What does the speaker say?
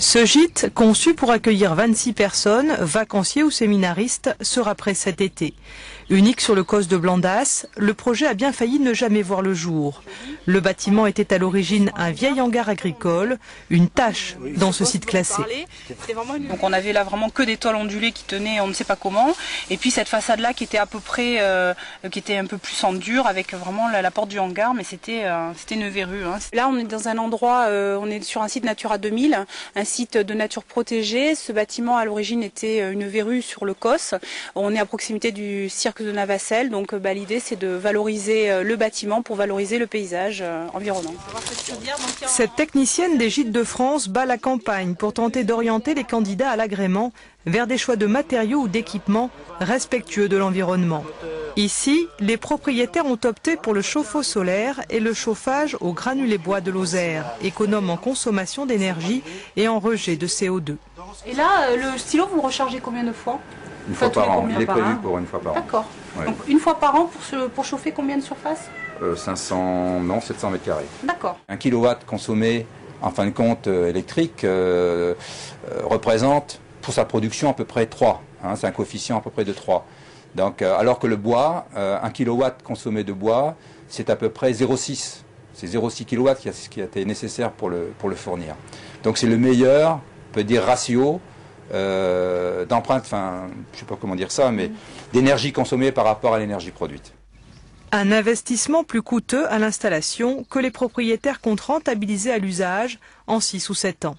Ce gîte, conçu pour accueillir 26 personnes, vacanciers ou séminaristes, sera prêt cet été. Unique sur le causse de Blandas, le projet a bien failli ne jamais voir le jour. Le bâtiment était à l'origine un vieil hangar agricole, une tâche dans ce site classé. Donc on avait là vraiment que des toiles ondulées qui tenaient on ne sait pas comment, et puis cette façade là qui était à peu près, qui était un peu plus en dur avec vraiment la porte du hangar, mais c'était une verrue. Là on est dans un endroit, on est sur un site Natura 2000, un site de nature protégée. Ce bâtiment à l'origine était une verrue sur le COS. On est à proximité du cirque de Navacelles, donc l'idée c'est de valoriser le bâtiment pour valoriser le paysage environnant. Cette technicienne des Gîtes de France bat la campagne pour tenter d'orienter les candidats à l'agrément vers des choix de matériaux ou d'équipements respectueux de l'environnement. Ici, les propriétaires ont opté pour le chauffe-eau solaire et le chauffage au granulé bois de Lozère, économe en consommation d'énergie et en rejet de CO2. Et là, le stylo, vous le rechargez combien de fois? Une fois par an, il est prévu pour une fois par an. D'accord. Ouais. Donc une fois par an pour chauffer combien de surface? 700 mètres carrés. D'accord. 1 kilowatt consommé en fin de compte électrique représente pour sa production à peu près 3. C'est un coefficient à peu près de 3. Donc, alors que le bois, 1 kilowatt consommé de bois, c'est à peu près 0,6. C'est 0,6 kW qui a été nécessaire pour le fournir. Donc c'est le meilleur, on peut dire, ratio d'empreinte, enfin, je ne sais pas comment dire ça, mais d'énergie consommée par rapport à l'énergie produite. Un investissement plus coûteux à l'installation que les propriétaires comptent rentabiliser à l'usage en 6 ou 7 ans.